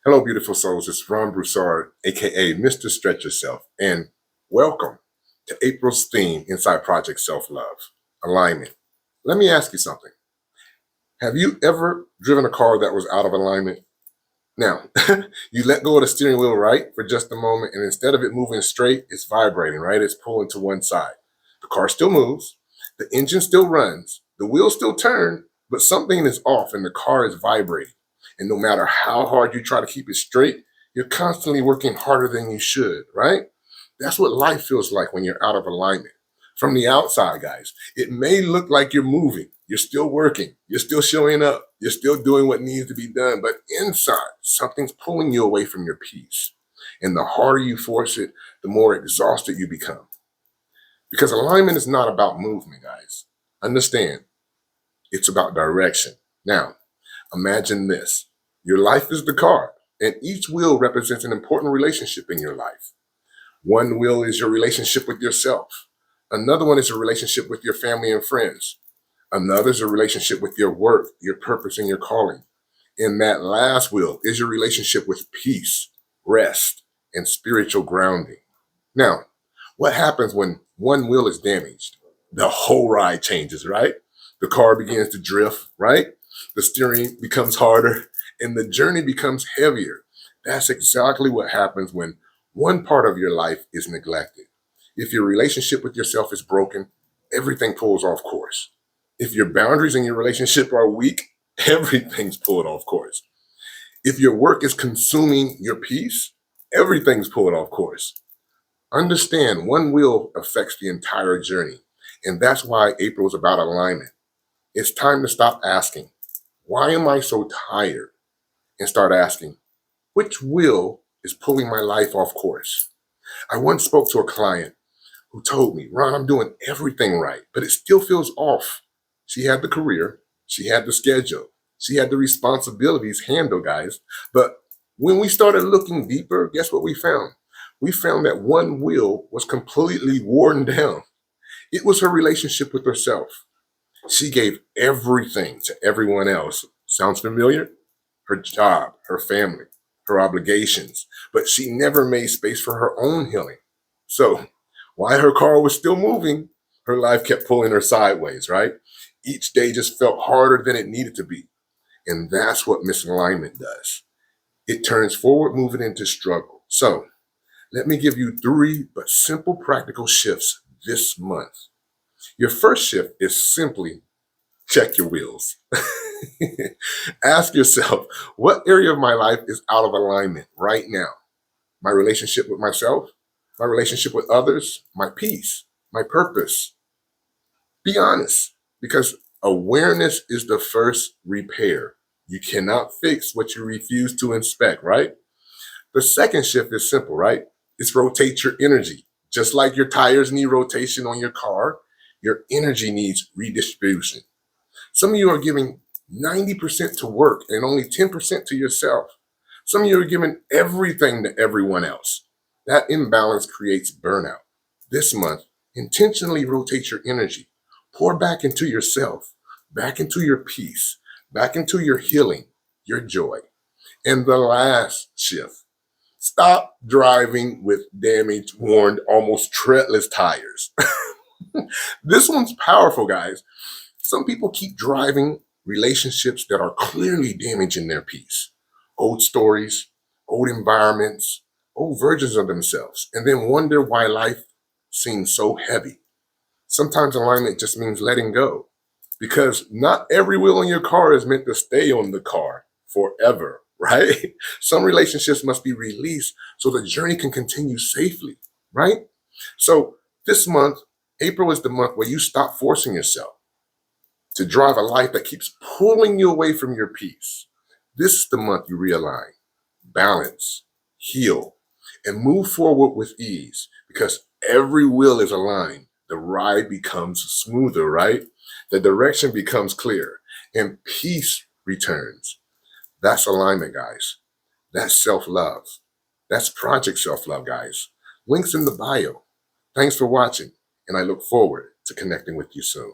Hello, beautiful souls. It's Broussard, aka Mr. Stretch Yourself, and welcome to April's theme inside Project SeLFLoVe, alignment. Let me ask you something. Have you ever driven a car that was out of alignment? Now, you let go of the steering wheel, right, for just a moment, and instead of it moving straight, it's vibrating, right? It's pulling to one side. The car still moves, the engine still runs, the wheels still turn, but something is off and the car is vibrating. And no matter how hard you try to keep it straight, you're constantly working harder than you should, right? That's what life feels like when you're out of alignment. From the outside, guys, it may look like you're moving, you're still working, you're still showing up, you're still doing what needs to be done, but inside, something's pulling you away from your peace. And the harder you force it, the more exhausted you become. Because alignment is not about movement, guys. Understand, it's about direction. Now, imagine this. Your life is the car, and each wheel represents an important relationship in your life. One wheel is your relationship with yourself. Another one is a relationship with your family and friends. Another is a relationship with your work, your purpose, and your calling. And that last wheel is your relationship with peace, rest, and spiritual grounding. Now, what happens when one wheel is damaged? The whole ride changes, right? The car begins to drift, right? The steering becomes harder and the journey becomes heavier. That's exactly what happens when one part of your life is neglected. If your relationship with yourself is broken, everything pulls off course. If your boundaries in your relationship are weak, everything's pulled off course. If your work is consuming your peace, everything's pulled off course. Understand one wheel affects the entire journey. And that's why April is about alignment. It's time to stop asking, why am I so tired? And start asking, which wheel is pulling my life off course? I once spoke to a client who told me, Ron, I'm doing everything right, but it still feels off. She had the career, she had the schedule, she had the responsibilities handled, guys. But when we started looking deeper, guess what we found? We found that one wheel was completely worn down. It was her relationship with herself. She gave everything to everyone else. Sounds familiar? Her job, her family, her obligations, but she never made space for her own healing. So, while her car was still moving, her life kept pulling her sideways, right? Each day just felt harder than it needed to be. And that's what misalignment does. It turns forward moving into struggle. So, let me give you 3 but simple practical shifts this month. Your first shift is simply check your wheels. Ask yourself, what area of my life is out of alignment right now? My relationship with myself, my relationship with others, my peace, my purpose. Be honest, because awareness is the first repair. You cannot fix what you refuse to inspect, right? The second shift is simple, right? It's rotate your energy. Just like your tires need rotation on your car, your energy needs redistribution. Some of you are giving 90% to work and only 10% to yourself. Some of you are giving everything to everyone else. That imbalance creates burnout. This month, intentionally rotate your energy. Pour back into yourself, back into your peace, back into your healing, your joy. And the last shift, stop driving with damaged, worn, almost treadless tires. This one's powerful, guys. Some people keep driving relationships that are clearly damaging their peace. Old stories, old environments, old versions of themselves, and then wonder why life seems so heavy. Sometimes alignment just means letting go because not every wheel in your car is meant to stay on the car forever, right? Some relationships must be released so the journey can continue safely, right? So this month, April is the month where you stop forcing yourself to drive a life that keeps pulling you away from your peace. This is the month you realign, balance, heal, and move forward with ease because every wheel is aligned. The ride becomes smoother, right? The direction becomes clear and peace returns. That's alignment, guys. That's self-love. That's Project SeLFLoVe, guys. Links in the bio. Thanks for watching, and I look forward to connecting with you soon.